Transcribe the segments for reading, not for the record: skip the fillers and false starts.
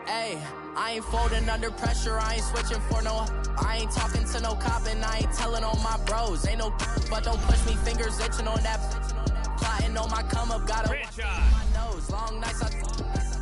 Hey, I ain't folding under pressure, I ain't switching for no. I ain't talking to no cop and I ain't telling on my bros. Ain't no but don't push me, fingers itching on that. Plotting on my come up, gotta watch my nose. Long nights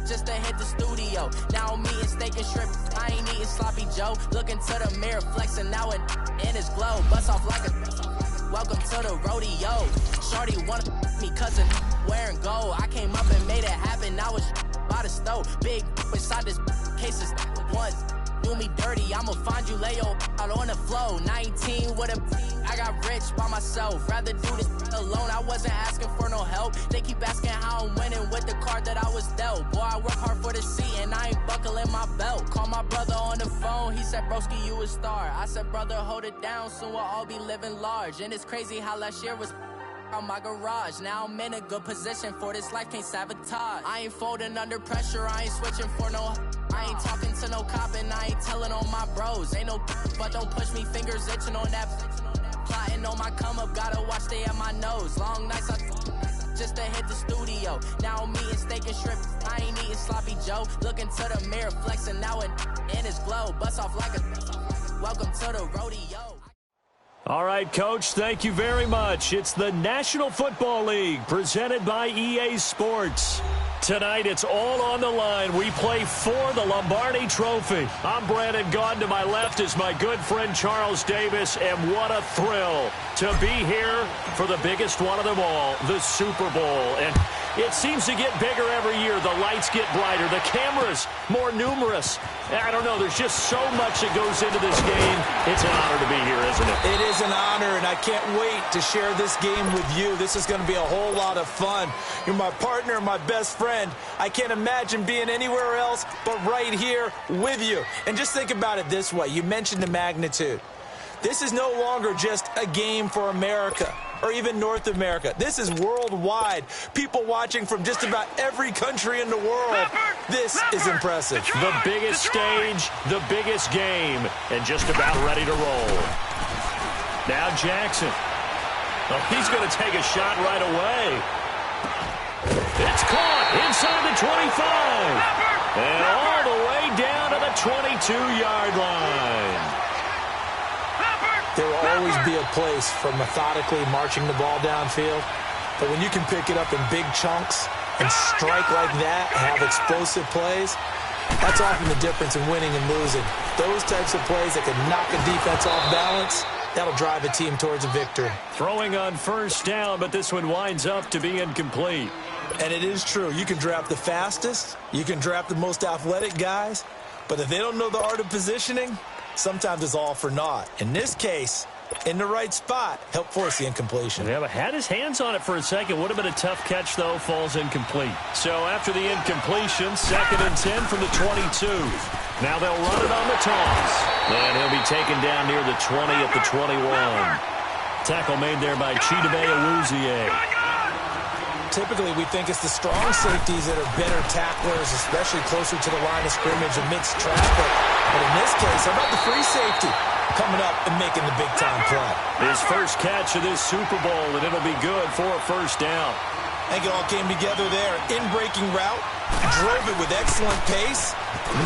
just to hit the studio. Now I'm eating steak and shrimp, I ain't eating sloppy Joe. Looking to the mirror, flexing now it in his glow. Bust off like a welcome to the rodeo. Shorty wanna me cousin wearing gold. I came up and made it happen, now it's by the stove. Big inside this cases once do me dirty, I'ma find you lay your out on the floor. 19 with a I got rich by myself, rather do this alone. I wasn't asking for no help, they keep asking how I'm winning with the card that I was dealt. Boy, I work hard for the seat and I ain't buckling my belt. Call my brother on the phone, he said broski you a star. I said brother hold it down, soon we'll all be living large. And it's crazy how last year was on my garage. Now I'm in a good position for this life, can't sabotage. I ain't folding under pressure, I ain't switching for no. I ain't talking to no cop and I ain't telling on my bros. Ain't no but don't push me, fingers itching on that. Plotting on my come up, gotta watch stay at my nose. Long nights just to hit the studio. Now I'm eating steak and shrimp, I ain't eating sloppy Joe. Looking to the mirror, flexing now it in his glow. Bust off like a welcome to the rodeo. All right, Coach, thank you very much. It's the National Football League presented by EA Sports. Tonight, it's all on the line. We play for the Lombardi Trophy. I'm Brandon Gaudin. To my left is my good friend Charles Davis, and what a thrill to be here for the biggest one of them all, the Super Bowl. And it seems to get bigger every year. The lights get brighter. The cameras more numerous. I don't know. There's just so much that goes into this game. It's an honor to be here, isn't it? It is an honor, and I can't wait to share this game with you. This is going to be a whole lot of fun. You're my partner, my best friend. I can't imagine being anywhere else but right here with you. And just think about it this way. You mentioned the magnitude. This is no longer just a game for America or even North America. This is worldwide. People watching from just about every country in the world. This is impressive. The biggest stage, the biggest game, and just about ready to roll. Now Jackson. Oh, he's going to take a shot right away. It's caught inside the 25. And all the way down to the 22-yard line. There will always be a place for methodically marching the ball downfield. But when you can pick it up in big chunks and strike like that, have explosive plays, that's often the difference in winning and losing. Those types of plays that can knock a defense off balance, that'll drive a team towards a victory. Throwing on first down, but this one winds up to be incomplete. And it is true. You can draft the fastest. You can draft the most athletic guys. But if they don't know the art of positioning, sometimes it's all for naught. In this case, in the right spot, help force the incompletion. Yeah, but had his hands on it for a second. Would have been a tough catch, though. Falls incomplete. So after the incompletion, 2nd and 10 from the 22. Now they'll run it on the toss. And he'll be taken down near the 20 at the 21. Tackle made there by Chidobe Awuzie. Typically, we think it's the strong safeties that are better tacklers, especially closer to the line of scrimmage amidst traffic. But in this case, how about the free safety coming up and making the big-time play? His first catch of this Super Bowl, and it'll be good for a first down. I think it all came together there. In-breaking route, drove it with excellent pace.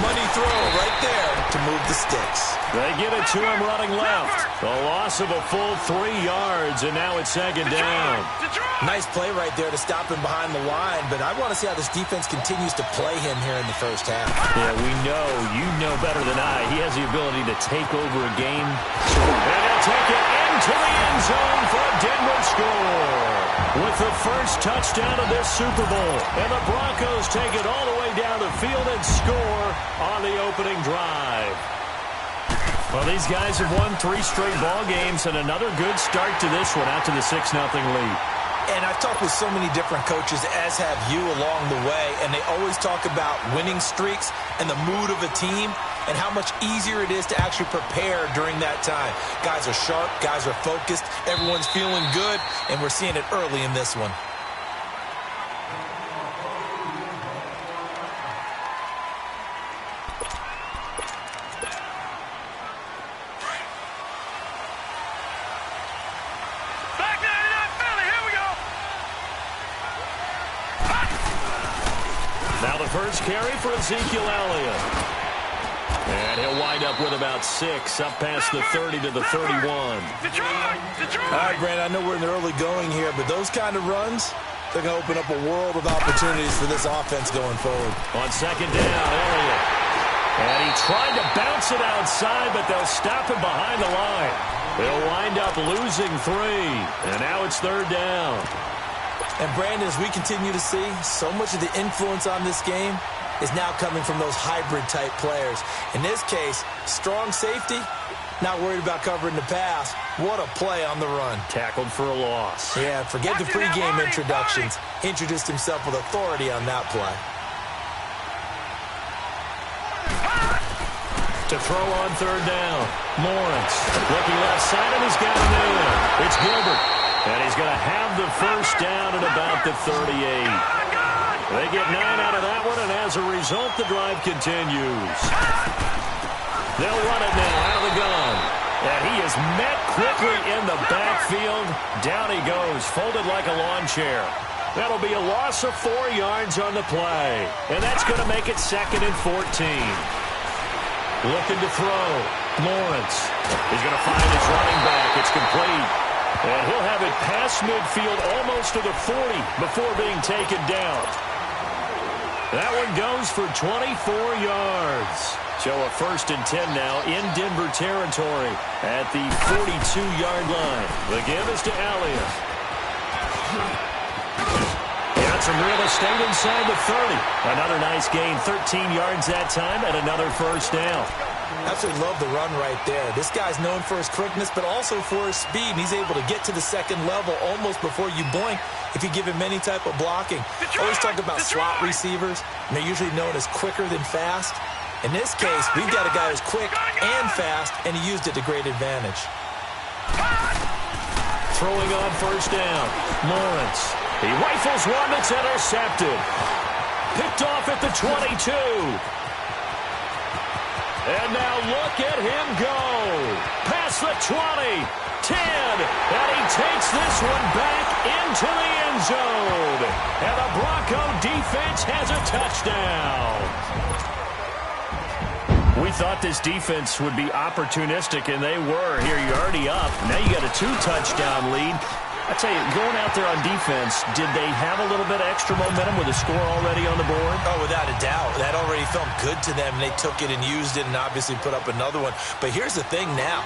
Money throw right there to move the sticks. They give it to him running left. A loss of a full 3 yards, and now it's 2nd down. Nice play right there to stop him behind the line, but I want to see how this defense continues to play him here in the first half. Yeah, we know. You know better than I. He has the ability to take over a game. And he'll take it into the end zone for a Denver score. With the first touchdown of this Super Bowl. And the Broncos take it all the way down the field and score on the opening drive. Well, these guys have won 3 straight ball games and another good start to this one out to the 6-0 lead. And I've talked with so many different coaches, as have you, along the way, and they always talk about winning streaks and the mood of a team and how much easier it is to actually prepare during that time. Guys are sharp, guys are focused, everyone's feeling good, and we're seeing it early in this one. First carry for Ezekiel Elliott. And he'll wind up with about 6, up past the 30 to the 31. All right, Brandon, I know we're in the early going here, but those kind of runs, they're going to open up a world of opportunities for this offense going forward. On second down, Elliott. And he tried to bounce it outside, but they'll stop him behind the line. They'll wind up losing 3, and now it's third down. And, Brandon, as we continue to see, so much of the influence on this game is now coming from those hybrid-type players. In this case, strong safety, not worried about covering the pass. What a play on the run. Tackled for a loss. Yeah, forget the pregame introductions. Introduced himself with authority on that play. To throw on third down, Lawrence looking left side, and he's got a man. It's Gilbert, and he's going to have the first down at about the 38. They get 9 out of that one, and as a result, the drive continues. They'll run it now out of the gun, and he is met quickly in the backfield. Down he goes, folded like a lawn chair. That'll be a loss of 4 yards on the play, and that's going to make it 2nd and 14. Looking to throw. Lawrence. He's going to find his running back. It's complete. And he'll have it past midfield almost to the 40 before being taken down. That one goes for 24 yards. So a 1st and 10 now in Denver territory at the 42-yard line. The give is to Elliott. Got some real estate inside the 30. Another nice gain, 13 yards that time, and another first down. Absolutely love the run right there. This guy's known for his quickness, but also for his speed. And he's able to get to the 2nd level almost before you blink if you give him any type of blocking. Always talk about slot receivers, and they're usually known as quicker than fast. In this case, we've got a guy who's quick and fast, and he used it to great advantage. Throwing on first down, Lawrence. He rifles one that's intercepted. Picked off at the 22. And now look at him go. Past the 20, 10, and he takes this one back into the end zone. And the Bronco defense has a touchdown. We thought this defense would be opportunistic, and they were. Here, you're already up. Now you got a 2-touchdown lead. I tell you, going out there on defense, did they have a little bit of extra momentum with a score already on the board? Oh, without a doubt. That already felt good to them. They took it and used it and obviously put up another one. But here's the thing now.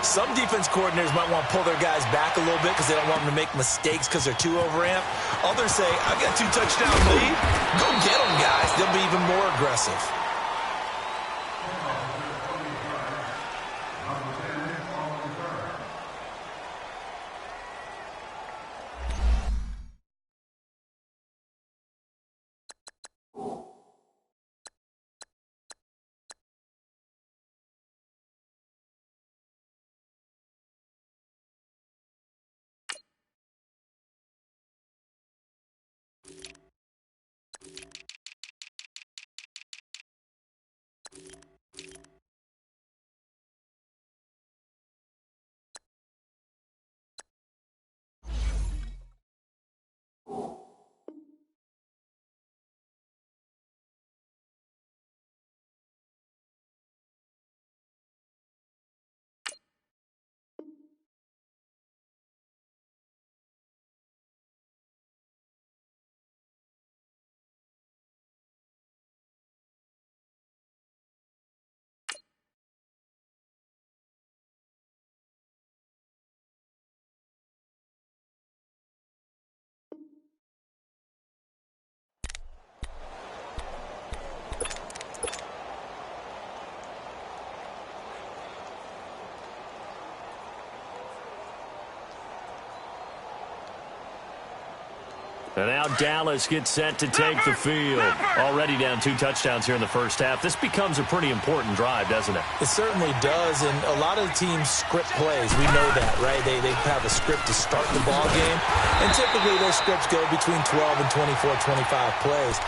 Some defense coordinators might want to pull their guys back a little bit because they don't want them to make mistakes because they're too overamped. Others say, I've got 2-touchdown lead. Go get them, guys. They'll be even more aggressive. And now Dallas gets set to take the field. Already down 2 touchdowns here in the first half. This becomes a pretty important drive, doesn't it? It certainly does, and a lot of the teams script plays. We know that, right? They have a script to start the ball game, and typically those scripts go between 12 and 24, 25 plays.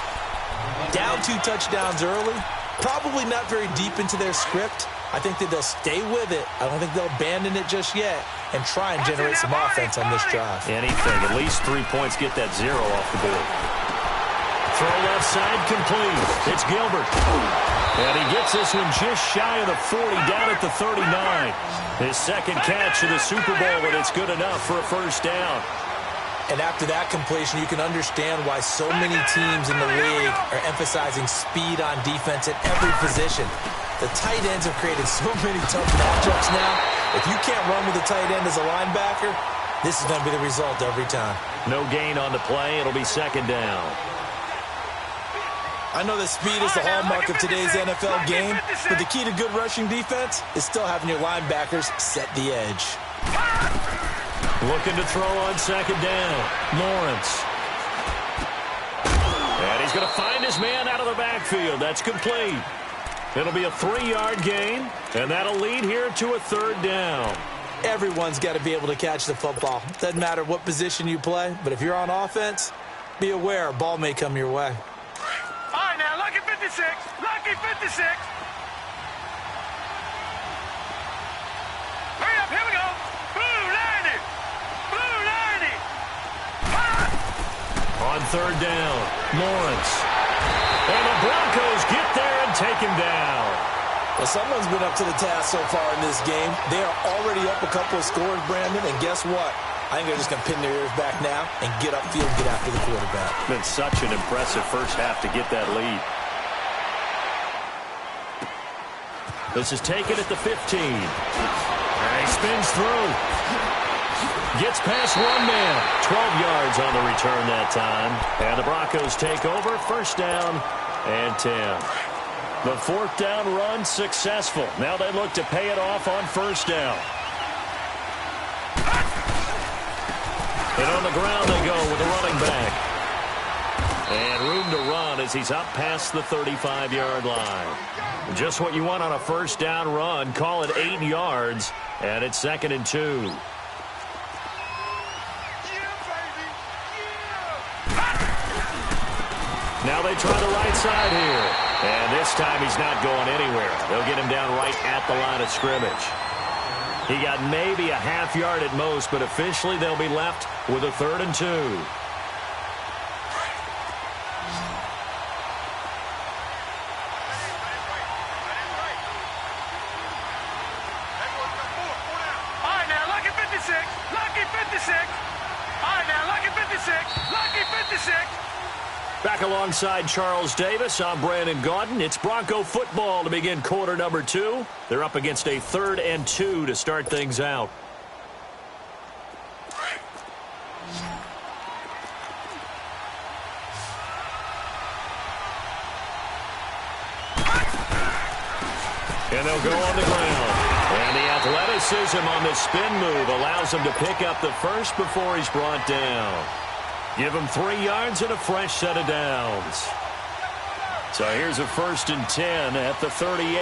Down 2 touchdowns early, probably not very deep into their script. I think that they'll stay with it. I don't think they'll abandon it just yet and try and generate some offense on this drive. Anything. At least 3 points. Get that 0 off the board. Throw left side complete. It's Gilbert. And he gets this one just shy of the 40, down at the 39. His second catch of the Super Bowl, and it's good enough for a first down. And after that completion, you can understand why so many teams in the league are emphasizing speed on defense at every position. The tight ends have created so many tough matchups now. If you can't run with a tight end as a linebacker, this is going to be the result every time. No gain on the play. It'll be second down. I know that speed is the hallmark of today's NFL game, but the key to good rushing defense is still having your linebackers set the edge. Looking to throw on second down. Lawrence. And he's going to find his man out of the backfield. That's complete. It'll be a 3-yard gain, and that'll lead here to a third down. Everyone's got to be able to catch the football. Doesn't matter what position you play, but if you're on offense, be aware a ball may come your way. All right, now, lucky 56. Lucky 56. Hurry up, here we go. Blue 90. Blue 90. On third down, Lawrence. And the Broncos get there and take him down. Well, someone's been up to the task so far in this game. They are already up a couple of scores, Brandon, and guess what? I think they're just going to pin their ears back now and get upfield and get after the quarterback. Been such an impressive first half to get that lead. This is taken at the 15. And he spins through. Gets past one man. 12 yards on the return that time. And the Broncos take over. First down and 10. The fourth down run successful. Now they look to pay it off on first down. And on the ground they go with a running back. And room to run as he's up past the 35-yard line. Just what you want on a first down run. Call it 8 yards. And it's 2nd and 2. Now they try the right side here. And this time he's not going anywhere. They'll get him down right at the line of scrimmage. He got maybe a half yard at most, but officially they'll be left with a 3rd and 2. All right, now, lucky 56. Lucky 56. All right, now, lucky 56. Lucky 56. Back alongside Charles Davis, I'm Brandon Gaudin. It's Bronco football to begin quarter number 2. They're up against a 3rd and 2 to start things out. And they'll go on the ground. And the athleticism on the spin move allows him to pick up the first before he's brought down. Give him 3 yards and a fresh set of downs. So here's a 1st and 10 at the 38.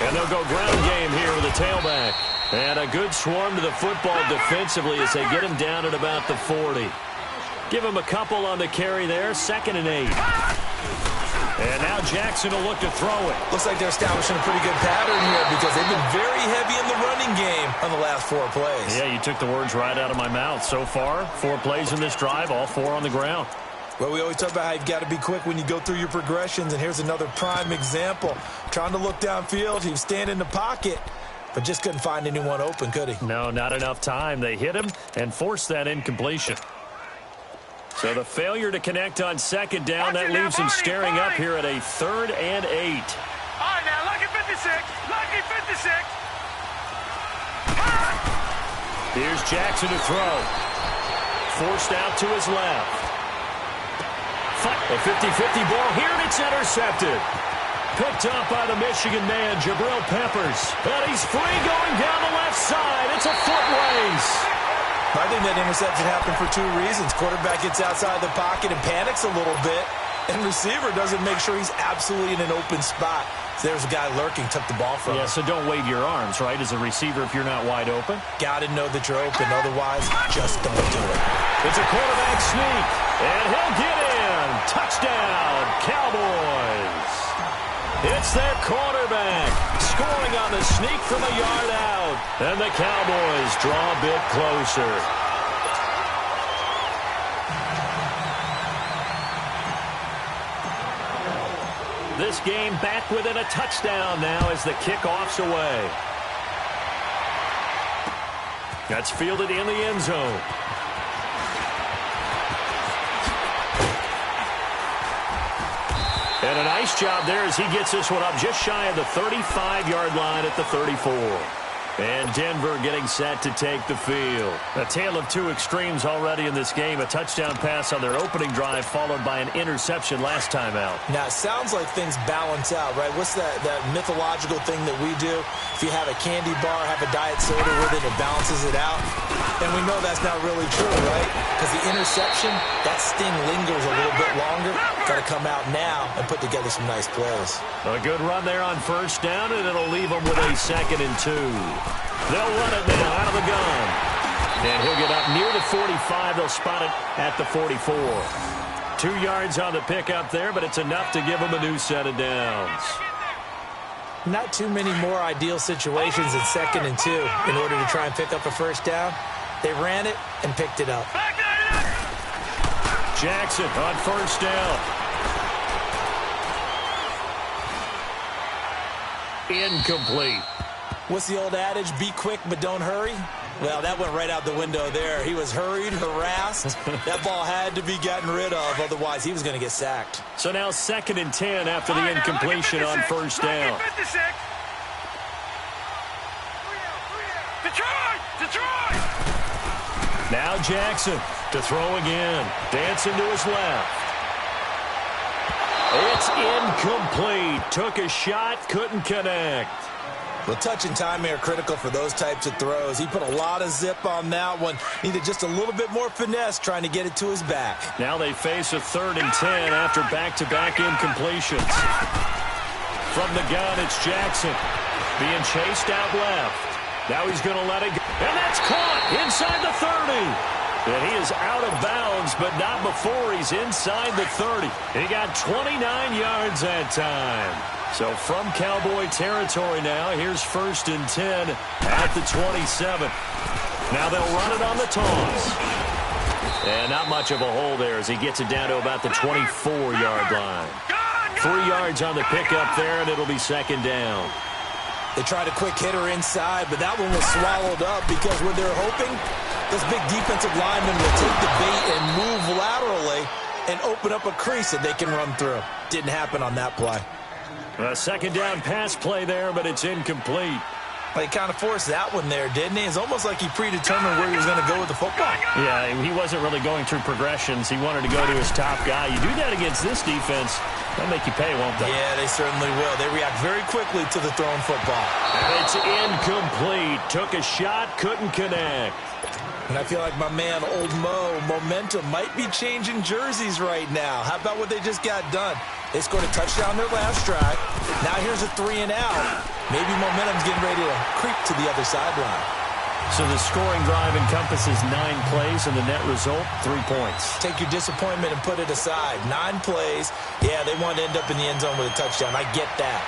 And they'll go ground game here with a tailback. And a good swarm to the football defensively as they get him down at about the 40. Give him a couple on the carry there, 2nd and 8. And now Jackson will look to throw it. Looks like they're establishing a pretty good pattern here because they've been very heavy in the running game on the last 4 plays. Yeah, you took the words right out of my mouth. So far, 4 plays in this drive, all 4 on the ground. Well, we always talk about how you've got to be quick when you go through your progressions, and here's another prime example. Trying to look downfield, he was standing in the pocket, but just couldn't find anyone open, could he? No, not enough time. They hit him and forced that incompletion. So the failure to connect on 2nd down, that leaves him staring up here at a 3rd and 8. All right, now, lucky 56. Lucky 56. Here's Jackson to throw. Forced out to his left. A 50-50 ball here, and it's intercepted. Picked up by the Michigan man, Jabril Peppers. And he's free going down the left side. It's a foot race. I think that interception happened for 2 reasons. Quarterback gets outside the pocket and panics a little bit, and receiver doesn't make sure he's absolutely in an open spot. So there's a guy lurking, took the ball from him. Yeah, so don't wave your arms, right, as a receiver if you're not wide open. Got to know that you're open. Otherwise, just don't do it. It's a quarterback sneak, and he'll get in. Touchdown, Cowboys. It's their quarterback, scoring on the sneak from a yard out. And the Cowboys draw a bit closer. This game back within a touchdown now as the kickoff's away. That's fielded in the end zone. And a nice job there as he gets this one up just shy of the 35-yard line at the 34. And Denver getting set to take the field. A tale of two extremes already in this game. A touchdown pass on their opening drive followed by an interception last time out. Now, it sounds like things balance out, right? What's that mythological thing that we do? If you have a candy bar, have a diet soda with it, it balances it out. And we know that's not really true, right? Because the interception, that sting lingers a little bit longer. Got to come out now and put together some nice plays. A good run there on first down, and it'll leave them with a 2nd and 2. They'll run it now out of the gun. And he'll get up near the 45. They'll spot it at the 44. 2 yards on the pickup there, but it's enough to give them a new set of downs. Not too many more ideal situations in 2nd and 2 in order to try and pick up a first down. They ran it and picked it up. Jackson on first down. Incomplete. What's the old adage? Be quick, but don't hurry. Well, that went right out the window there. He was hurried, harassed. That ball had to be gotten rid of. Otherwise, he was going to get sacked. So now 2nd and 10 after the incompletion on first down. Detroit! Now Jackson to throw again. Dancing to his left. It's incomplete. Took a shot, couldn't connect. Well, touch and time are critical for those types of throws. He put a lot of zip on that one. Needed just a little bit more finesse trying to get it to his back. Now they face a 3rd and 10 after back-to-back incompletions. From the gun, it's Jackson being chased out left. Now he's going to let it go. And that's caught inside the 30. And he is out of bounds, but not before he's inside the 30. He got 29 yards that time. So from Cowboy territory now, here's 1st and 10 at the 27. Now they'll run it on the toss. And not much of a hole there as he gets it down to about the 24-yard line. 3 yards on the pickup there, and it'll be 2nd down. They tried a quick hitter inside, but that one was swallowed up because what they're hoping, this big defensive lineman will take the bait and move laterally and open up a crease that they can run through. Didn't happen on that play. A 2nd down pass play there, but it's incomplete. Well, he kind of forced that one there, didn't he? It's almost like he predetermined where he was going to go with the football. Yeah, he wasn't really going through progressions. He wanted to go to his top guy. You do that against this defense, they'll make you pay, won't they? Yeah, they certainly will. They react very quickly to the thrown football. And it's incomplete. Took a shot, couldn't connect. And I feel like my man, Old Mo, momentum might be changing jerseys right now. How about what they just got done? They scored a touchdown their last drive. Now here's a 3 and out. Maybe momentum's getting ready to creep to the other sideline. So the scoring drive encompasses 9 plays, and the net result, 3 points. Take your disappointment and put it aside. 9 plays. Yeah, they want to end up in the end zone with a touchdown. I get that.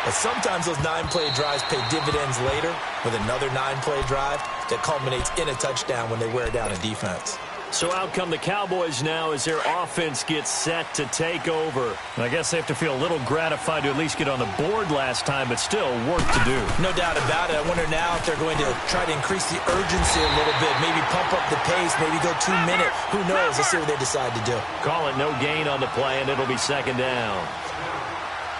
But sometimes those 9-play drives pay dividends later with another 9-play drive that culminates in a touchdown when they wear down a defense. So out come the Cowboys now as their offense gets set to take over. I guess they have to feel a little gratified to at least get on the board last time, but still work to do. No doubt about it. I wonder now if they're going to try to increase the urgency a little bit, maybe pump up the pace, maybe go 2-minute. Who knows? Let's see what they decide to do. Call it no gain on the play, and it'll be 2nd down.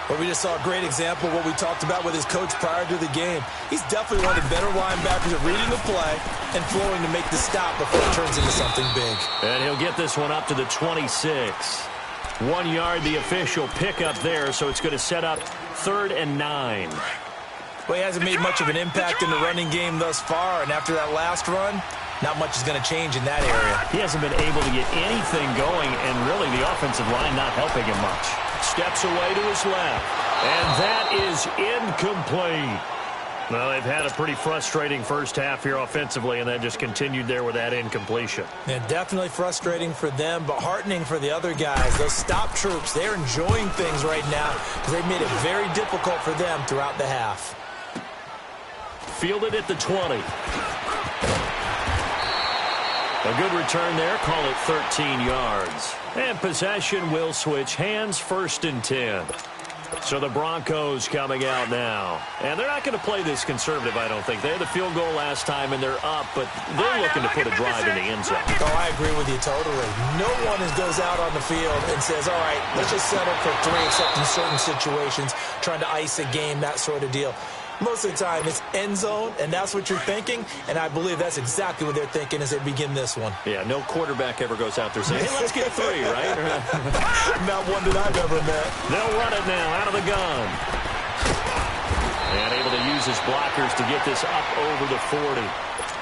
But we just saw a great example of what we talked about with his coach prior to the game. He's definitely one of the better linebackers at reading the play and flowing to make the stop before it turns into something big. And he'll get this one up to the 26. 1 yard, the official pickup there, so it's going to set up 3rd and 9. Well, he hasn't made much of an impact in the running game thus far, and after that last run, not much is going to change in that area. He hasn't been able to get anything going, and really the offensive line not helping him much. Steps away to his left, and that is incomplete. Well, they've had a pretty frustrating first half here offensively, and then just continued there with that incompletion. And definitely frustrating for them, but heartening for the other guys. Those stop troops, they're enjoying things right now because they've made it very difficult for them throughout the half. Fielded at the 20. A good return there. Call it 13 yards. And possession will switch hands, 1st and 10. So the Broncos coming out now. And they're not going to play this conservative, I don't think. They had the field goal last time, and they're up, but they're looking to put a drive in the end zone. Oh, I agree with you totally. No one goes out on the field and says, all right, let's just settle for 3, except in certain situations, trying to ice a game, that sort of deal. Most of the time, it's end zone, and that's what you're thinking, and I believe that's exactly what they're thinking as they begin this one. Yeah, no quarterback ever goes out there saying, hey, let's get 3, right? Not one that I've ever met. They'll run it now out of the gun. And able to use his blockers to get this up over the 40.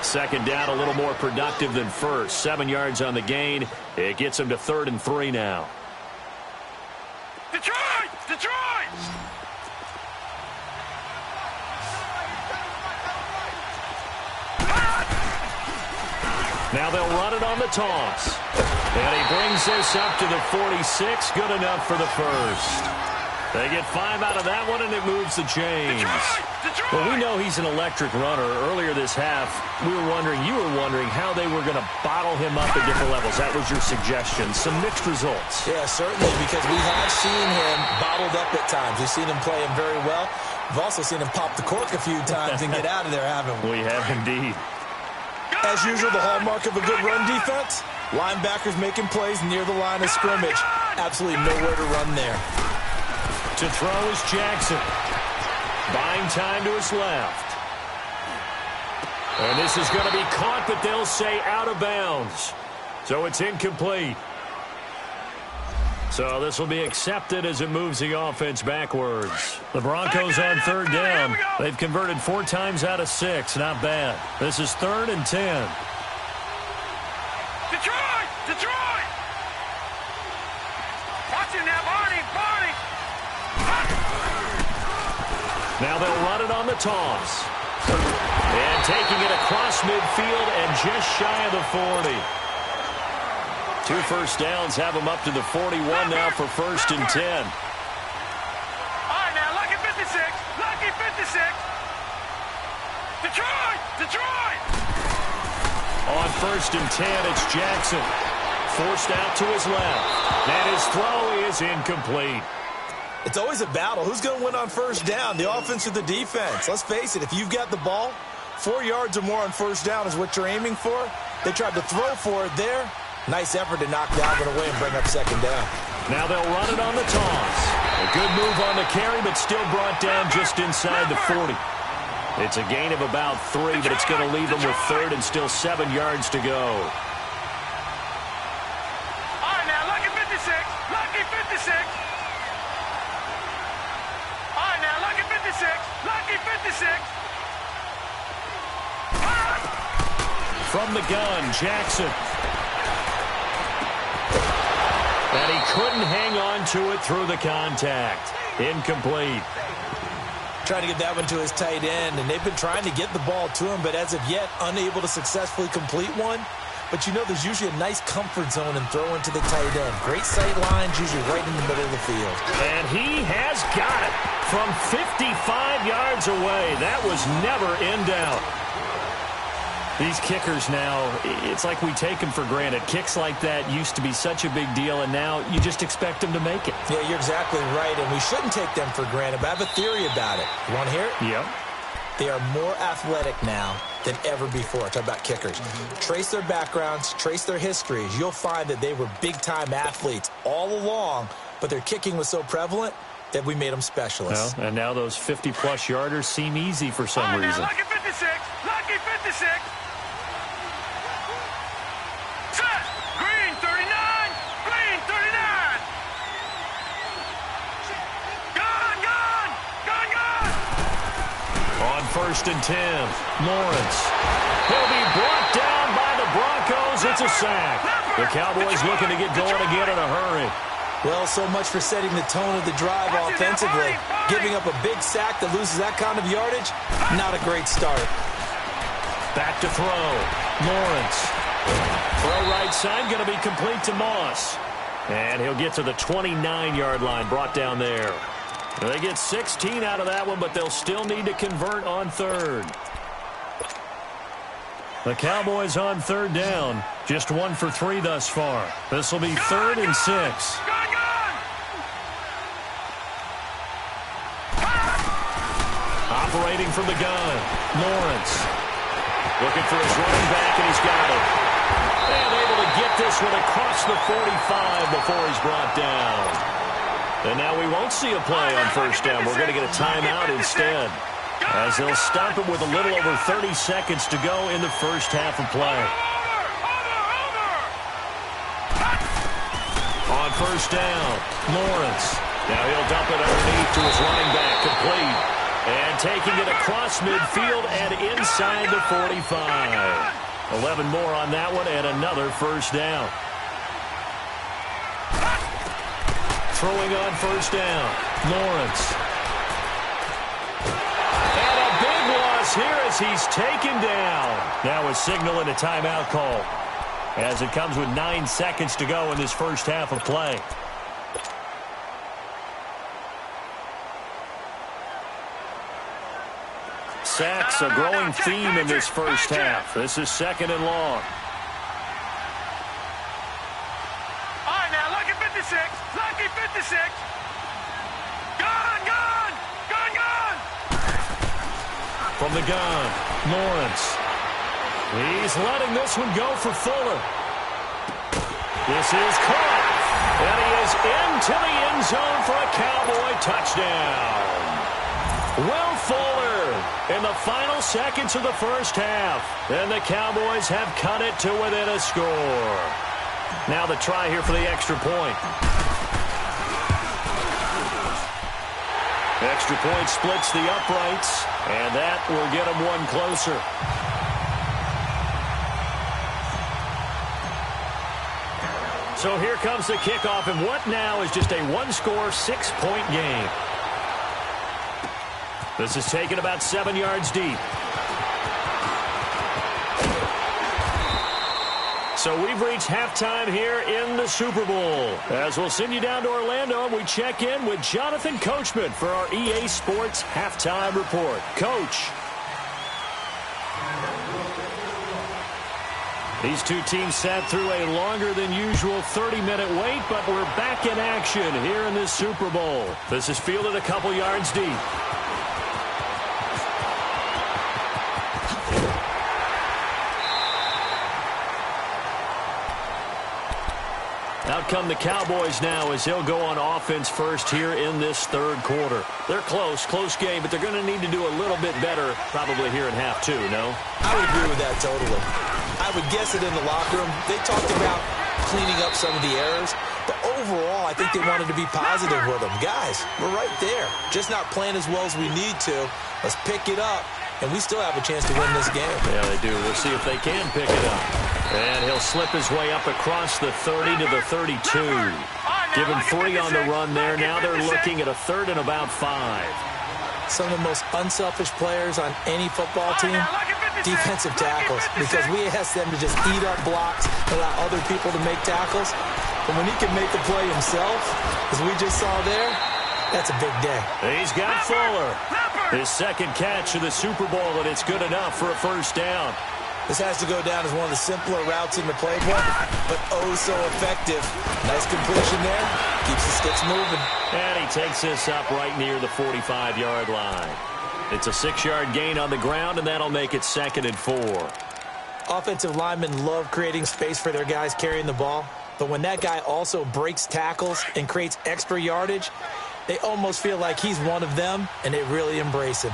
2nd down, a little more productive than first. 7 yards on the gain. It gets him to 3rd and 3 now. Detroit! Detroit! Now they'll run it on the toss. And he brings this up to the 46. Good enough for the first. They get 5 out of that one, and it moves the chains. Well, we know he's an electric runner. Earlier this half, you were wondering how they were going to bottle him up at different levels. That was your suggestion. Some mixed results. Yeah, certainly, because we have seen him bottled up at times. We've seen him play him very well. We've also seen him pop the cork a few times and get out of there, haven't we? We have indeed. As usual, the hallmark of a good run defense, linebackers making plays near the line of scrimmage. Absolutely nowhere to run there. To throw is Jackson. Buying time to his left. And this is going to be caught, but they'll say out of bounds. So it's incomplete. So this will be accepted as it moves the offense backwards. The Broncos on 3rd down. They've converted 4 times out of 6. Not bad. This is 3rd and 10. Detroit! Detroit! Watch him now, Barney! Barney! Now they'll run it on the toss. And taking it across midfield and just shy of the 40. 2 first downs have him up to the 41 now for 1st and 10. All right, now, lucky 56. Lucky 56. Detroit! Detroit! On 1st and 10, it's Jackson. Forced out to his left. And his throw is incomplete. It's always a battle. Who's going to win on 1st down, the offense or the defense? Let's face it, if you've got the ball, 4 yards or more on 1st down is what you're aiming for. They tried to throw for it there. Nice effort to knock Dalvin away and bring up 2nd down. Now they'll run it on the toss. A good move on the carry, but still brought down just inside the 40. It's a gain of about 3, but it's going to leave them with 3rd and still 7 yards to go. All right, now, lucky 56. Lucky 56. All right, now, lucky 56. Lucky 56. From the gun, Jackson. And he couldn't hang on to it through the contact. Incomplete. Trying to get that one to his tight end, and they've been trying to get the ball to him, but as of yet, unable to successfully complete one. But you know there's usually a nice comfort zone and throw into the tight end. Great sight lines, usually right in the middle of the field. And he has got it from 55 yards away. That was never in doubt. These kickers now, it's like we take them for granted. Kicks like that used to be such a big deal, and now you just expect them to make it. Yeah, you're exactly right, and we shouldn't take them for granted, but I have a theory about it. You want to hear it? Yep. They are more athletic now than ever before. Talk about kickers. Trace their backgrounds, trace their histories. You'll find that they were big-time athletes all along, but their kicking was so prevalent that we made them specialists. Well, and now those 50-plus yarders seem easy for some reason. Now, lucky 56. Lucky 56. Set. Green 39. Green 39. Gun, gun. Gun, gun. On 1st and 10, Lawrence. He'll be brought down by the Broncos. It's a sack. The Cowboys looking to get going again in a hurry. Well, so much for setting the tone of the drive offensively. Giving up a big sack that loses that kind of yardage, not a great start. Back to throw. Lawrence. Throw right side, going to be complete to Moss. And he'll get to the 29-yard line, brought down there. They get 16 out of that one, but they'll still need to convert on third. The Cowboys on third down. Just 1 for 3 thus far. This will be 3rd and 6. Operating from the gun. Lawrence. Looking for his running back, and he's got it. And able to get this one across the 45 before he's brought down. And now we won't see a play on first down. We're going to get a timeout instead, as they'll stop it with a little over 30 seconds to go in the first half of play. On first down, Lawrence. Now he'll dump it underneath to his running back, complete. And taking it across midfield and inside the 45. 11 more on that one and another first down. Throwing on first down, Lawrence. And a big loss here as he's taken down. Now a signal and a timeout call, as it comes with 9 seconds to go in this first half of play. Sacks, a growing theme in this first half. This is 2nd and long. All right, now, lucky 56. Lucky 56. Gun, gun, gun, gun. From the gun, Lawrence. He's letting this one go for Fuller. This is caught. And he is into the end zone for a Cowboy touchdown. Will Fuller in the final seconds of the first half. And the Cowboys have cut it to within a score. Now the try here for the extra point. Extra point splits the uprights, and that will get them one closer. So here comes the kickoff, and what now is just a one-score, 6-point game. This is taken about 7 yards deep. So we've reached halftime here in the Super Bowl. As we'll send you down to Orlando, we check in with Jonathan Coachman for our EA Sports Halftime Report. Coach. These two teams sat through a longer than usual 30-minute wait, but we're back in action here in this Super Bowl. This is fielded a couple yards deep. Out come the Cowboys now as they'll go on offense first here in this third quarter. They're close game, but they're going to need to do a little bit better probably here in half two, no? I would agree with that totally. I would guess it in the locker room. They talked about cleaning up some of the errors, but overall I think they wanted to be positive with them. Guys, we're right there. Just not playing as well as we need to. Let's pick it up, and we still have a chance to win this game. Yeah, they do. We'll see if they can pick it up. And he'll slip his way up across the 30 to the 32. Give him 3 on the run there. Now they're looking at a 3rd and about 5. Some of the most unselfish players on any football team, defensive tackles, because we ask them to just eat up blocks, allow other people to make tackles. But when he can make the play himself, as we just saw there, that's a big day. He's got Fuller. His second catch of the Super Bowl, and it's good enough for a first down. This has to go down as one of the simpler routes in the playbook, but oh so effective. Nice completion there. Keeps the sticks moving. And he takes this up right near the 45-yard line. It's a 6-yard gain on the ground, and that'll make it 2nd and 4. Offensive linemen love creating space for their guys carrying the ball, but when that guy also breaks tackles and creates extra yardage, they almost feel like he's one of them, and they really embrace him.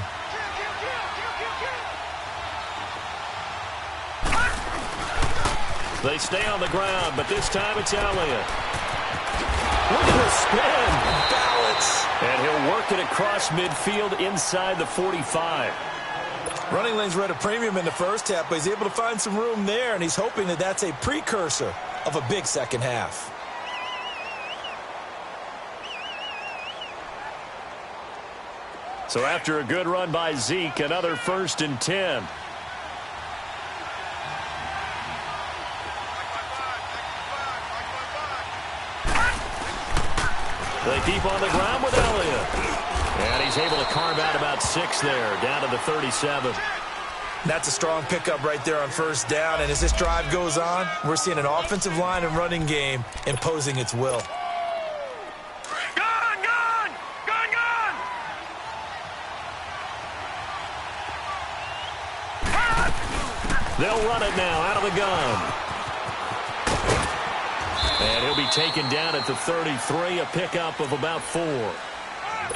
They stay on the ground, but this time it's Elliott. Look at the spin. Balance. And he'll work it across midfield inside the 45. Running lanes were at a premium in the first half, but he's able to find some room there, and he's hoping that that's a precursor of a big second half. So after a good run by Zeke, another 1st and 10. They keep on the ground with Elliott. And he's able to carve out about 6 there, down to the 37. That's a strong pickup right there on 1st down. And as this drive goes on, we're seeing an offensive line and running game imposing its will. Gone, gone, gone, gone. They'll run it now out of the gun. And he'll be taken down at the 33, a pickup of about 4.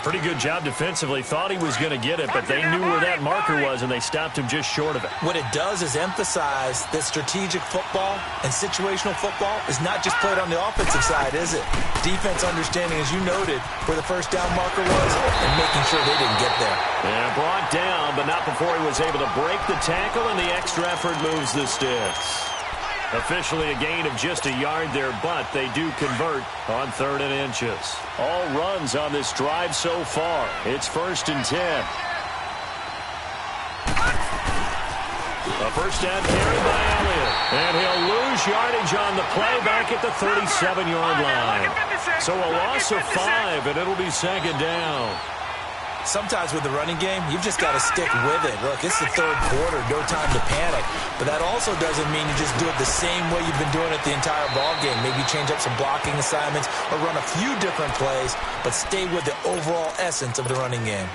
Pretty good job defensively. Thought he was going to get it, but they knew where that marker was, and they stopped him just short of it. What it does is emphasize that strategic football and situational football is not just played on the offensive side, is it? Defense understanding, as you noted, where the 1st down marker was and making sure they didn't get there. And brought down, but not before he was able to break the tackle, and the extra effort moves the sticks. Officially a gain of just a yard there, but they do convert on 3rd and inches. All runs on this drive so far. It's 1st and 10. A 1st down carry by Elliott. And he'll lose yardage on the play back at the 37-yard line. So a loss of 5, and it'll be 2nd down. Sometimes with the running game, you've just got to stick with it. Look, it's the 3rd quarter, no time to panic. But that also doesn't mean you just do it the same way you've been doing it the entire ball game. Maybe change up some blocking assignments or run a few different plays, but stay with the overall essence of the running game.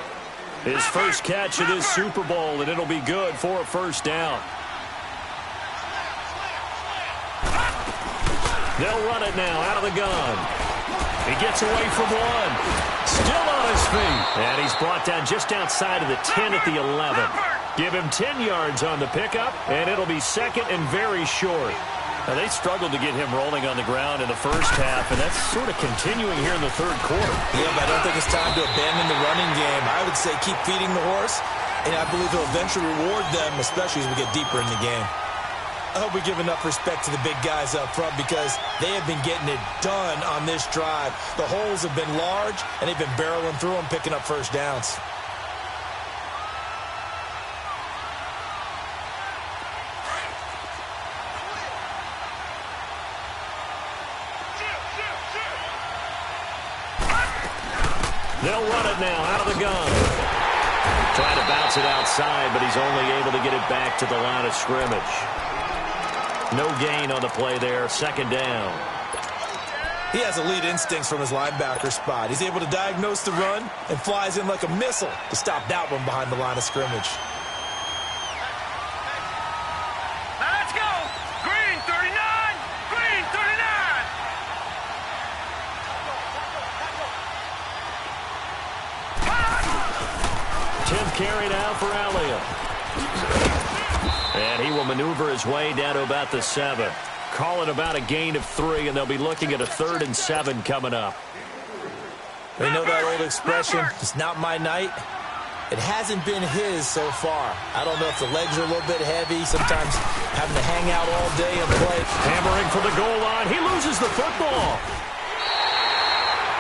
His first catch of this Super Bowl, and it'll be good for a 1st down. They'll run it now out of the gun. He gets away from 1. Still on his feet. And he's brought down just outside of the 10 at the 11. Give him 10 yards on the pickup, and it'll be 2nd and very short. Now, they struggled to get him rolling on the ground in the 1st half, and that's sort of continuing here in the 3rd quarter. Yeah, but I don't think it's time to abandon the running game. I would say keep feeding the horse, and I believe he'll eventually reward them, especially as we get deeper in the game. I hope we give enough respect to the big guys up front because they have been getting it done on this drive. The holes have been large, and they've been barreling through them, picking up 1st downs. They'll run it now out of the gun. Trying to bounce it outside, but he's only able to get it back to the line of scrimmage. No gain on the play there, 2nd down. He has elite instincts from his linebacker spot. He's able to diagnose the run and flies in like a missile to stop that one behind the line of scrimmage. Now let's go. Green 39. Green 39. 10th carry now for Elliott. And he will maneuver his way down to about the 7. Call it about a gain of 3, and they'll be looking at a 3rd and 7 coming up. They know that old expression, it's not my night. It hasn't been his so far. I don't know if the legs are a little bit heavy, sometimes having to hang out all day and play. Hammering for the goal line. He loses the football.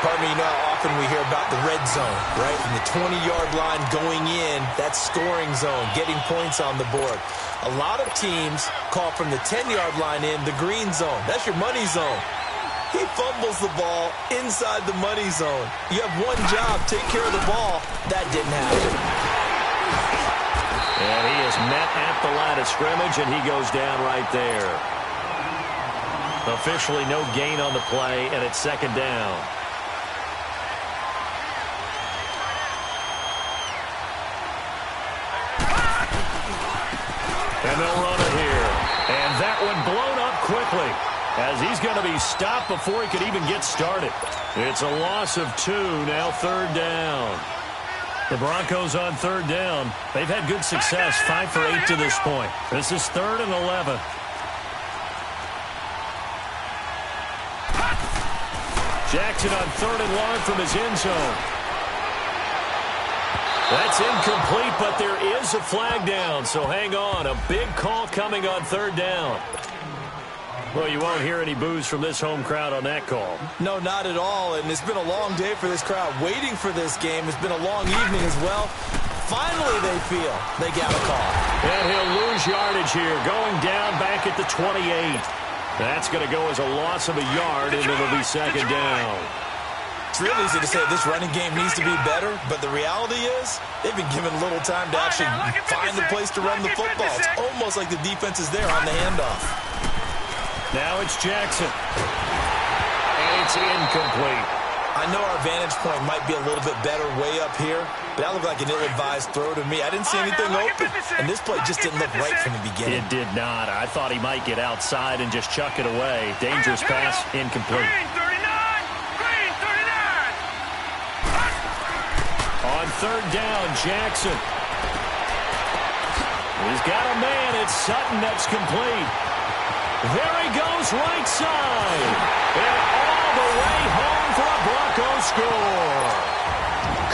Pardon me, you know how often we hear about the red zone, right? From the 20-yard line going in, that scoring zone, getting points on the board. A lot of teams call from the 10-yard line in the green zone. That's your money zone. He fumbles the ball inside the money zone. You have one job, take care of the ball. That didn't happen. And he is met at the line of scrimmage, and he goes down right there. Officially no gain on the play, and it's 2nd down. And they'll run it here. And that one blown up quickly as he's going to be stopped before he could even get started. It's a loss of 2, now 3rd down. The Broncos on 3rd down. They've had good success, 5 for 8 to this point. This is 3rd and 11. Jackson on 3rd and long from his end zone. That's incomplete, but there is a flag down, so hang on. A big call coming on 3rd down. Well, you won't hear any boos from this home crowd on that call. No, not at all, and it's been a long day for this crowd. Waiting for this game. It's been a long evening as well. Finally, they feel they got a call. And he'll lose yardage here, going down back at the 28. That's going to go as a loss of a yard, and it'll be second down. It's real easy to say this running game needs to be better, but the reality is they've been given little time to actually find the place to run the football. It's almost like the defense is there on the handoff. Now it's Jackson. And it's incomplete. I know our vantage point might be a little bit better way up here, but that looked like an ill-advised throw to me. I didn't see anything open, and this play just didn't look right from the beginning. It did not. I thought he might get outside and just chuck it away. Dangerous pass, incomplete. On third down, Jackson. He's got a man. It's Sutton that's complete. There he goes, right side. And all the way home for a Bronco score.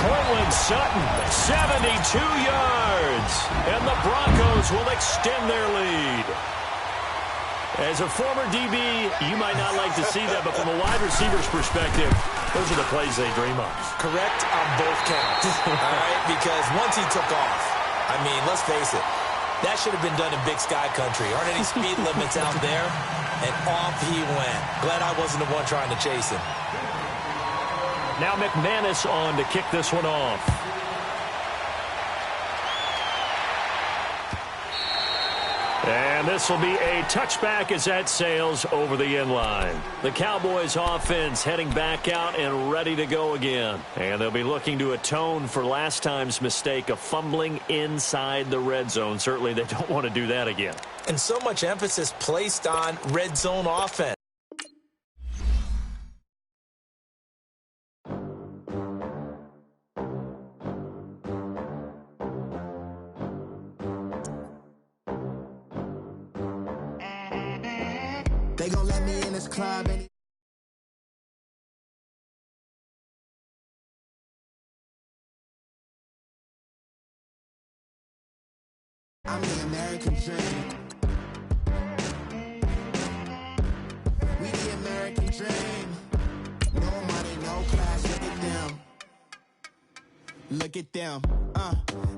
Cortland Sutton, 72 yards. And the Broncos will extend their lead. As a former DB, you might not like to see that, but from a wide receiver's perspective, those are the plays they dream of. Correct on both counts. All right, because once he took off, I mean, let's face it, that should have been done in Big Sky Country. Aren't any speed limits out there? And off he went. Glad I wasn't the one trying to chase him. Now McManus on to kick this one off. And this will be a touchback as that sails over the end line. The Cowboys offense heading back out and ready to go again. And they'll be looking to atone for last time's mistake of fumbling inside the red zone. Certainly they don't want to do that again. And so much emphasis placed on red zone offense. They gon' let me in this club and I'm the American dream. We the American dream. No money, no class, look at them. Look at them.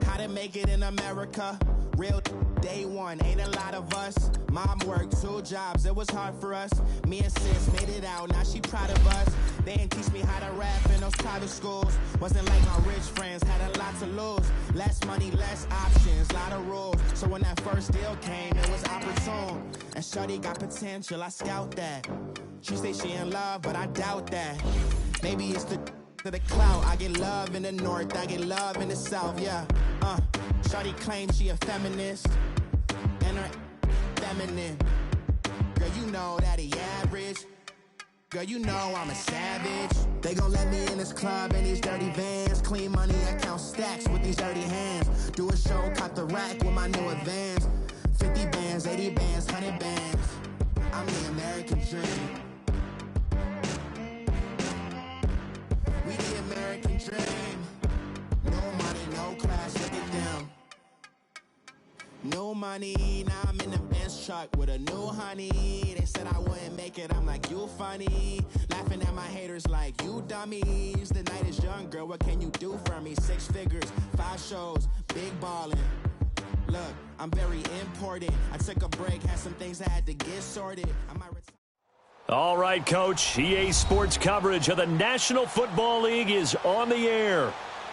How to make it in America. Real day one, ain't a lot of us. Mom worked 2 jobs, it was hard for us. Me and sis made it out, now she proud of us. They didn't teach me how to rap in those private schools. Wasn't like my rich friends, had a lot to lose. Less money, less options, lot of rules. So when that first deal came, it was opportune. And shorty got potential, I scout that. She say she in love, but I doubt that. Maybe it's the clout. I get love in the north, I get love in the south, yeah. Shorty claims she a feminist, and her feminine. Girl, you know that he average. Girl, you know I'm a savage. They gon' let me in this club in these dirty vans. Clean money, I count stacks with these dirty hands. Do a show, cop the rack with my new advance. 50 bands, 80 bands, 100 bands. I'm the American dream. We the American dream. No money, no class, look at them. No money, now I'm in the Benz truck with a new honey. They said I wouldn't make it, I'm like, you funny. Laughing at my haters like, you dummies. The night is young, girl, what can you do for me? 6 figures, 5 shows, big ballin'. Look, I'm very important. I took a break, had some things I had to get sorted. I might retire. All right, Coach. EA Sports coverage of the National Football League is on the air.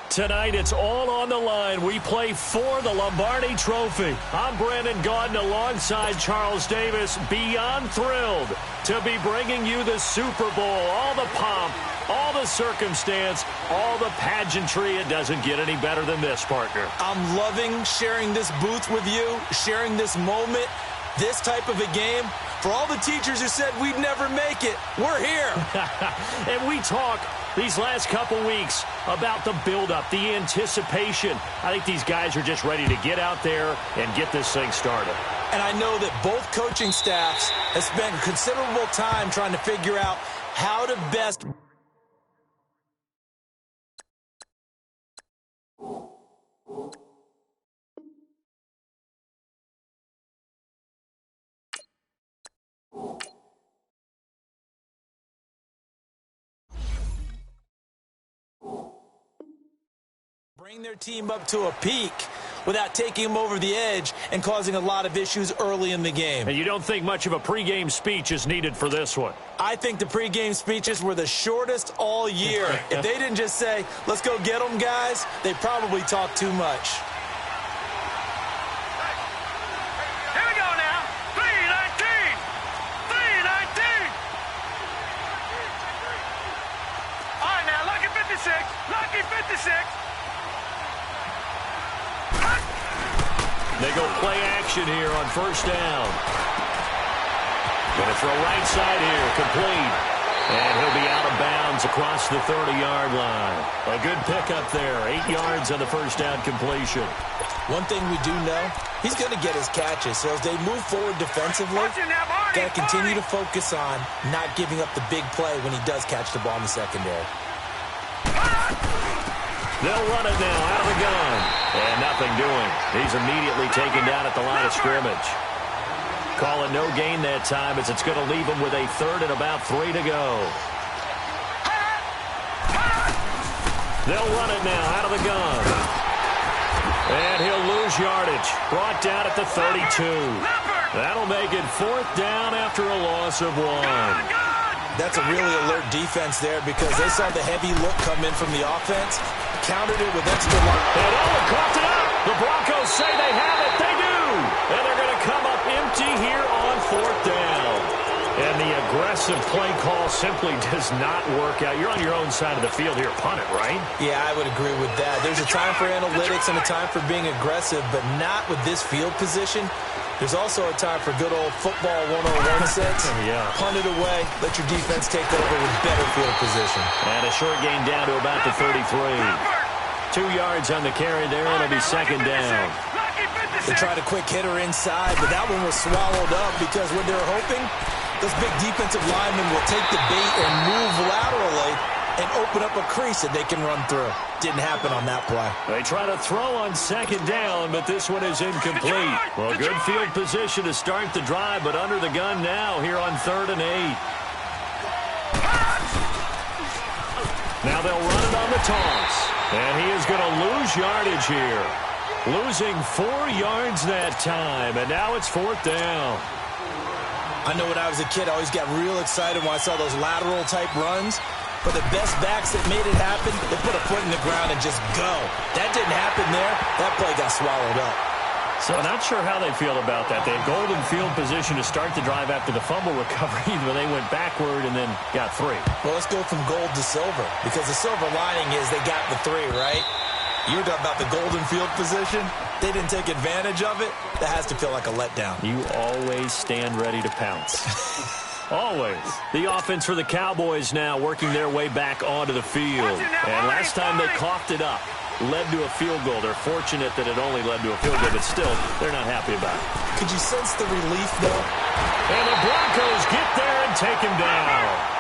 Tonight, it's all on the line. We play for the Lombardi Trophy. I'm Brandon Gaudin alongside Charles Davis. Beyond thrilled to be bringing you the Super Bowl. All the pomp, all the circumstance, all the pageantry. It doesn't get any better than this, partner. I'm loving sharing this booth with you, sharing this moment, this type of a game. For all the teachers who said we'd never make it, we're here. And we talk these last couple weeks about the buildup, the anticipation. I think these guys are just ready to get out there and get this thing started. And I know that both coaching staffs have spent considerable time trying to figure out how to best bring their team up to a peak without taking them over the edge and causing a lot of issues early in the game. And you don't think much of a pregame speech is needed for this one? I think the pregame speeches were the shortest all year. If they didn't just say, let's go get them, guys, they probably talked too much. Here we go now. 319. 319. All right, now, lucky 56. Lucky 56. They go play action here on first down. Gonna throw right side here, complete. And he'll be out of bounds across the 30-yard line. A good pickup there, 8 yards on the first down completion. One thing we do know, he's going to get his catches. So as they move forward defensively, got to continue to focus on not giving up the big play when he does catch the ball in the secondary. They'll run it now out of the gun. And nothing doing. He's immediately taken down at the line of scrimmage. Call it no gain that time as it's going to leave him with a third and about 3 to go. They'll run it now out of the gun. And he'll lose yardage. Brought down at the 32. That'll make it 4th down after a loss of 1. That's a really alert defense there because they saw the heavy look come in from the offense, countered it with extra line. And coughed it up. The Broncos say they have it. They do. And they're going to come up empty here on 4th down. And the aggressive play call simply does not work out. You're on your own side of the field here. Punt it, right? Yeah, I would agree with that. There's a time for analytics and a time for being aggressive, but not with this field position. There's also a time for good old football 101 sets. Yeah. Punt it away. Let your defense take over with better field position. And a short gain down to about the 33. 2 yards on the carry there, and it'll be 2nd down. They tried a quick hitter inside, but that one was swallowed up because what they're hoping, those big defensive linemen will take the bait and move laterally and open up a crease that they can run through. Didn't happen on that play. They try to throw on 2nd down, but this one is incomplete. Well, good field position to start the drive, but under the gun now here on 3rd and 8. Now they'll run it on the toss. And he is going to lose yardage here. Losing 4 yards that time, and now it's 4th down. I know when I was a kid, I always got real excited when I saw those lateral-type runs. But the best backs that made it happen, they put a foot in the ground and just go. That didn't happen there. That play got swallowed up. So not sure how they feel about that. They had golden field position to start the drive after the fumble recovery, but they went backward and then got 3. Well, let's go from gold to silver, because the silver lining is they got the 3, right? You were talking about the golden field position. They didn't take advantage of it. That has to feel like a letdown. You always stand ready to pounce. Always. The offense for the Cowboys now working their way back onto the field. And last time they coughed it up, led to a field goal. They're fortunate that it only led to a field goal, but still, they're not happy about it. Could you sense the relief, though? And the Broncos get there and take him down.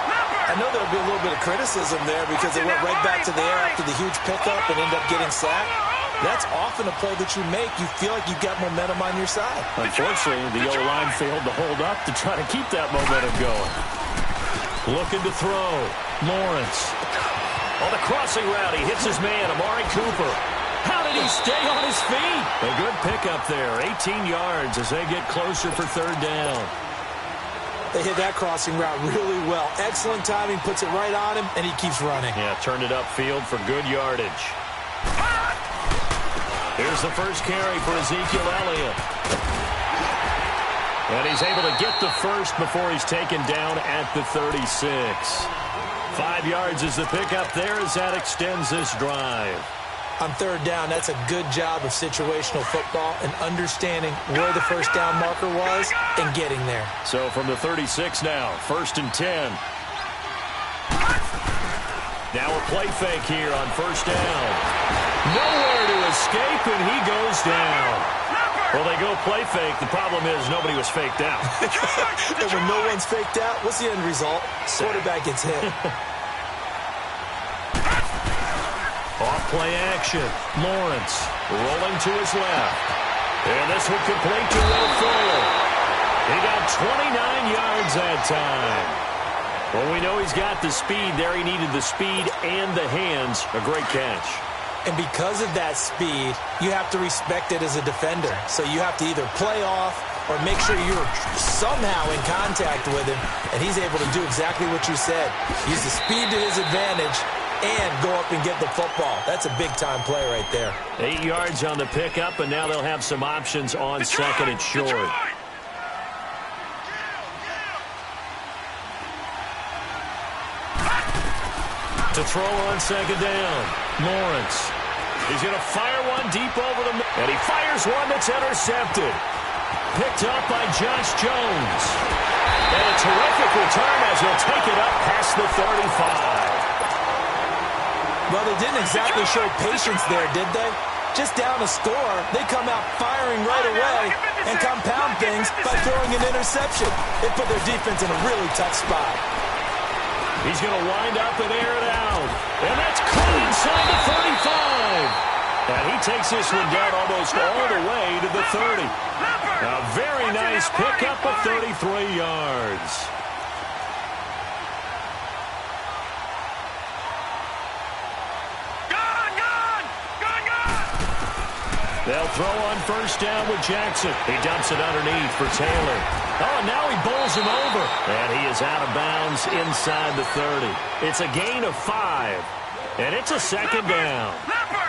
I know there'll be a little bit of criticism there because they went right back to the air after the huge pickup and ended up getting sacked. That's often a play that you make. You feel like you've got momentum on your side. Unfortunately, the O-line failed to hold up to try to keep that momentum going. Looking to throw. Lawrence. On the crossing route, he hits his man, Amari Cooper. How did he stay on his feet? A good pickup there, 18 yards as they get closer for 3rd down. They hit that crossing route really well. Excellent timing, puts it right on him, and he keeps running. Yeah, turned it upfield for good yardage. Here's the first carry for Ezekiel Elliott. And he's able to get the first before he's taken down at the 36. 5 yards is the pickup there as that extends this drive. On 3rd down, that's a good job of situational football and understanding where the first down marker was and getting there. So from the 36 now, 1st and 10. Now a play fake here on 1st down. Nowhere to escape, and he goes down. Well, they go play fake. The problem is nobody was faked out. And when no one's faked out, what's the end result? Quarterback gets hit. Off play action. Lawrence rolling to his left. And this will complete to Will Fuller. He got 29 yards that time. Well, we know he's got the speed there. He needed the speed and the hands. A great catch. And because of that speed, you have to respect it as a defender. So you have to either play off or make sure you're somehow in contact with him, and he's able to do exactly what you said. Use the speed to his advantage and go up and get the football. That's a big-time play right there. 8 yards on the pickup, and now they'll have some options on second and short. To throw on second down, Lawrence. He's going to fire one deep over the middle, and he fires one that's intercepted. Picked up by Josh Jones. And a terrific return as he'll take it up past the 35. Well, they didn't exactly show patience there, did they? Just down a score, they come out firing right away and compound things by throwing an interception. They put their defense in a really tough spot. He's going to wind up and air it out. And that's caught inside the 35. And he takes this one down almost all the way to the 30. A very nice pickup of 33 yards. They'll throw on first down with Jackson. He dumps it underneath for Taylor. Oh, and now he bowls him over. And he is out of bounds inside the 30. It's a gain of 5. And it's a second down.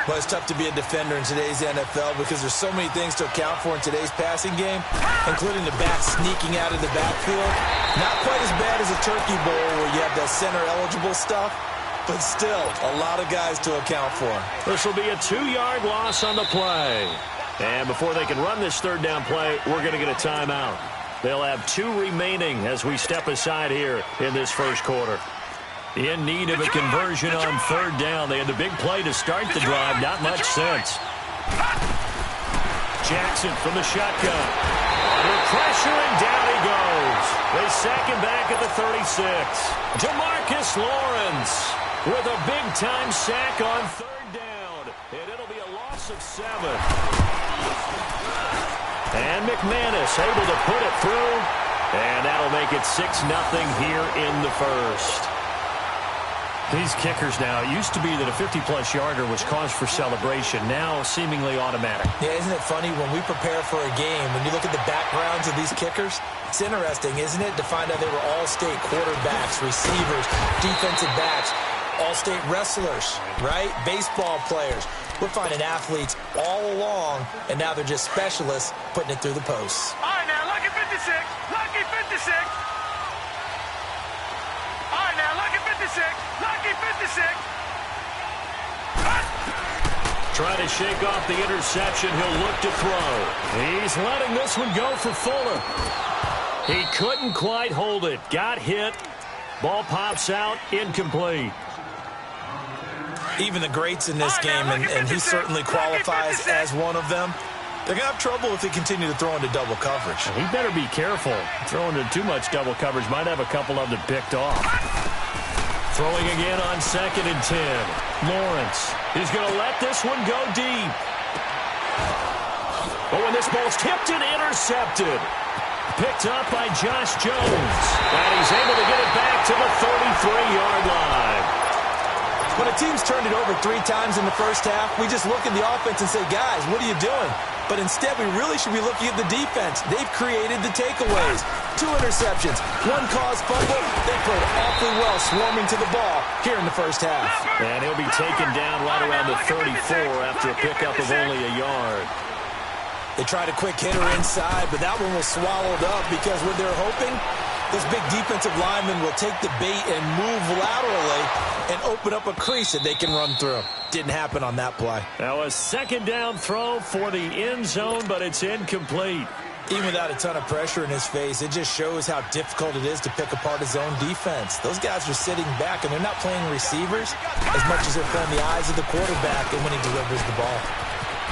Well, it's tough to be a defender in today's NFL because there's so many things to account for in today's passing game, including the back sneaking out of the backfield. Not quite as bad as a turkey bowl where you have the center-eligible stuff, but still a lot of guys to account for. This will be a 2-yard loss on the play. And before they can run this third down play, we're going to get a timeout. They'll have 2 remaining as we step aside here in this first quarter. In need of a conversion on third down. They had the big play to start the drive. Not much sense. Jackson from the shotgun. Under pressure, and down he goes. They sack him back at the 36. DeMarcus Lawrence with a big-time sack on third down. And it'll be a loss of 7. And McManus able to put it through. And that'll make it 6-0 here in the first. These kickers now, it used to be that a 50-plus yarder was cause for celebration. Now, seemingly automatic. Yeah, isn't it funny when we prepare for a game, when you look at the backgrounds of these kickers, it's interesting, isn't it, to find out they were all-state quarterbacks, receivers, defensive backs, all-state wrestlers, right? Baseball players. We're finding athletes all along, and now they're just specialists putting it through the posts. All right, now, lucky 56. Lucky 56. All right, now, lucky 56. Lucky 56. Trying to shake off the interception. He'll look to throw. He's letting this one go for Fuller. He couldn't quite hold it. Got hit. Ball pops out. Incomplete. Even the greats in this game, and he certainly qualifies as one of them, they're going to have trouble if they continue to throw into double coverage. He better be careful. Throwing into too much double coverage might have a couple of them picked off. Throwing again on second and 10. Lawrence is going to let this one go deep. Oh, and this ball's tipped and intercepted. Picked up by Josh Jones. And he's able to get it back to the 33-yard line. When a team's turned it over 3 times in the first half, we just look at the offense and say, guys, what are you doing? But instead, we really should be looking at the defense. They've created the takeaways. 2 interceptions, 1 caused fumble. They played awfully well swarming to the ball here in the first half. And he'll be taken down right around the 34 after a pickup of only a yard. They tried a quick hitter inside, but that one was swallowed up because what they're hoping, those big defensive linemen will take the bait and move laterally and open up a crease that they can run through. Didn't happen on that play. Now a second down throw for the end zone, but it's incomplete. Even without a ton of pressure in his face, it just shows how difficult it is to pick apart his own defense. Those guys are sitting back, and they're not playing receivers as much as they're playing the eyes of the quarterback and when he delivers the ball.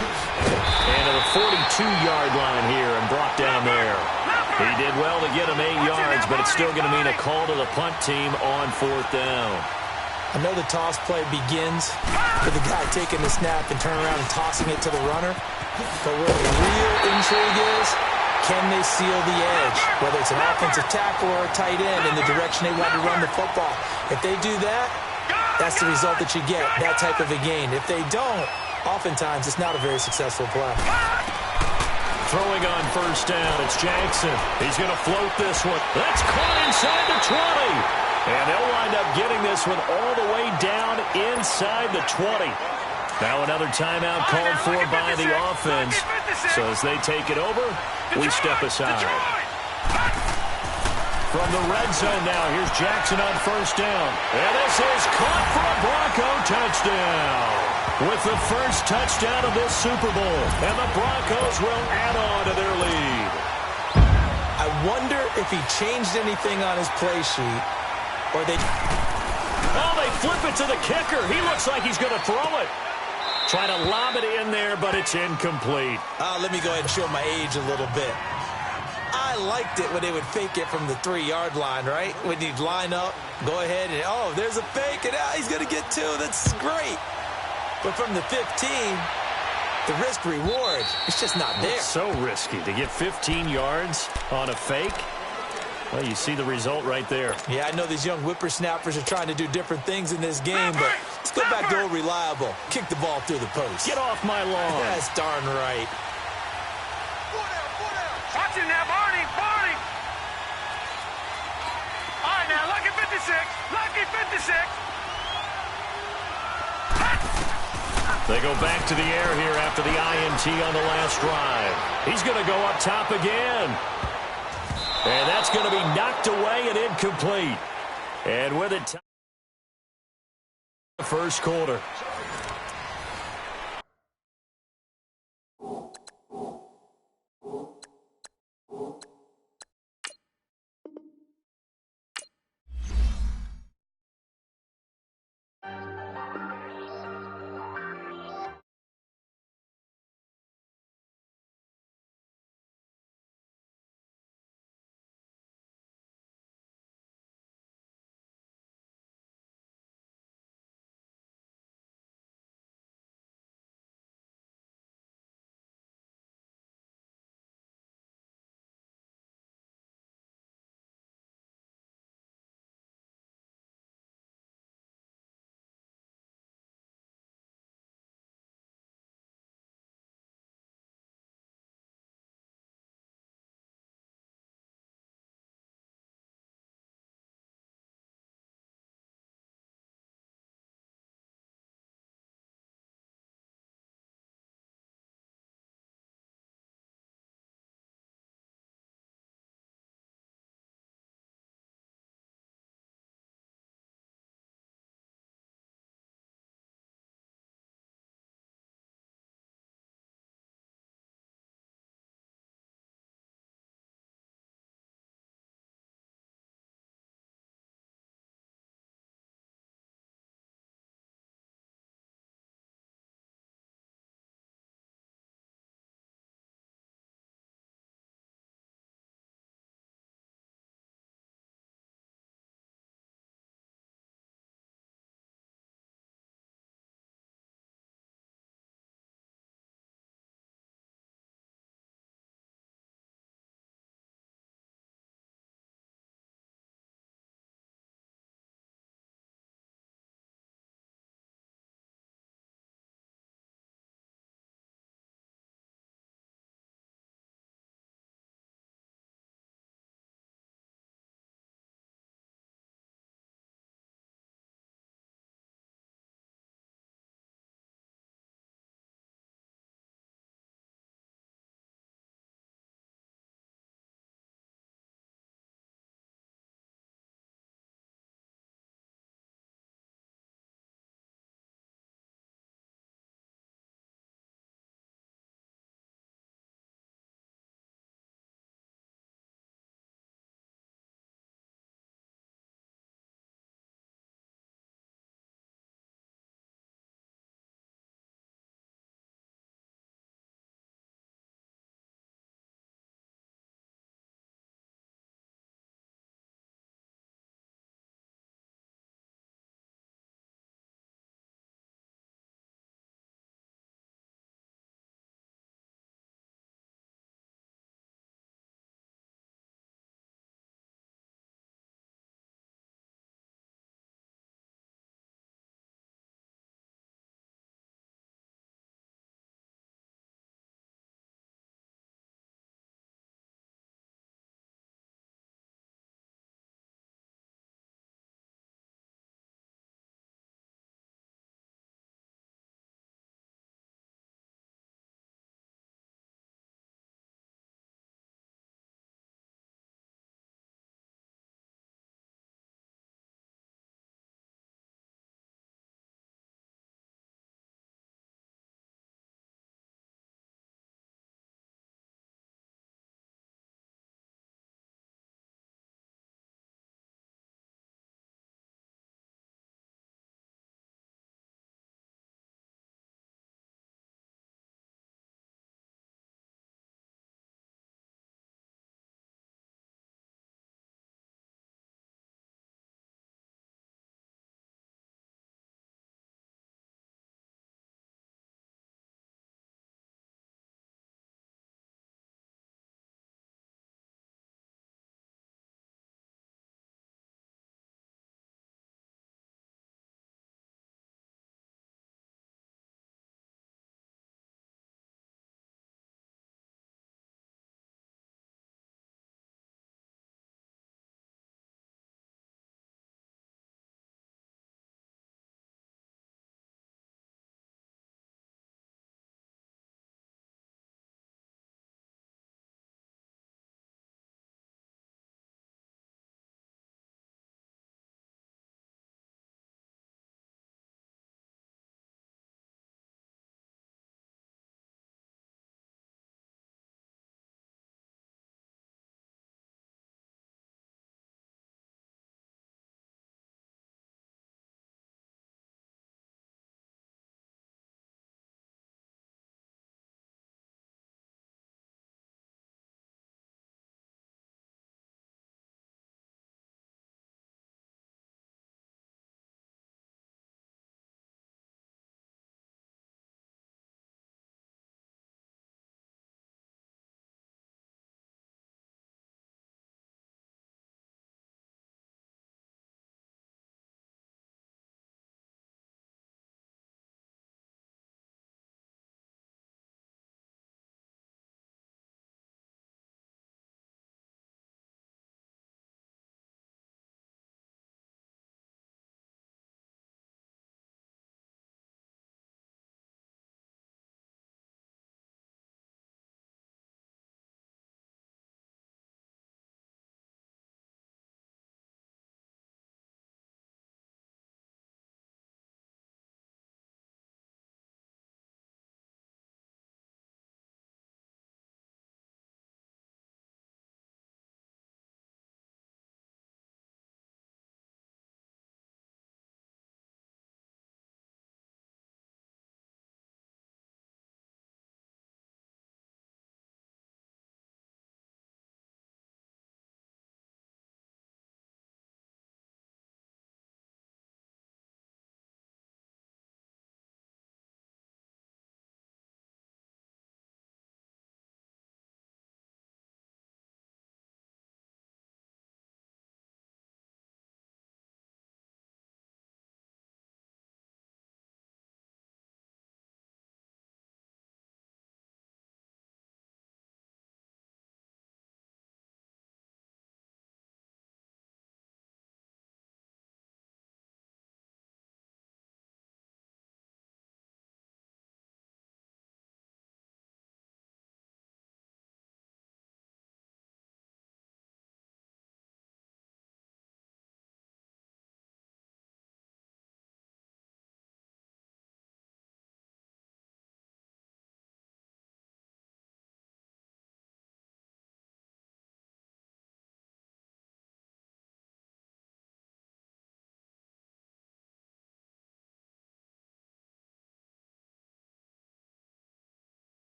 And to the 42-yard line here and brought down there. He did well to get him 8 yards, but it's still going to mean a call to the punt team on 4th down. I know the toss play begins with the guy taking the snap and turning around and tossing it to the runner. But where the real intrigue is, can they seal the edge? Whether it's an offensive tackle or a tight end in the direction they want to run the football. If they do that, That's the result that you get, that type of a gain. If they don't, oftentimes it's not a very successful play. Throwing on first down, it's Jackson. He's going to float this one. That's caught inside the 20. And they'll wind up getting this one all the way down inside the 20. Now another timeout called for by the offense. So as they take it over, we step aside. From the red zone now, here's Jackson on first down. And this is caught for a Bronco touchdown. With the first touchdown of this Super Bowl. And the Broncos will add on to their lead. I wonder if he changed anything on his play sheet. Or they... Oh, they flip it to the kicker. He looks like he's going to throw it. Try to lob it in there, but it's incomplete. Let me go ahead and show my age a little bit. I liked it when they would fake it from the 3-yard line, right? When you'd line up, go ahead and, oh, there's a fake, and he's going to get 2. That's great. But from the 15, the risk-reward, it's just not there. It's so risky to get 15 yards on a fake. Well, you see the result right there. Yeah, I know these young whippersnappers are trying to do different things in this game, but let's go back to old reliable. Kick the ball through the post. Get off my lawn. That's darn right. Watch it now, Barney. All right, now, lucky 56. Lucky 56. They go back to the air here after the INT on the last drive. He's going to go up top again. And that's going to be knocked away and incomplete. And with it, first quarter.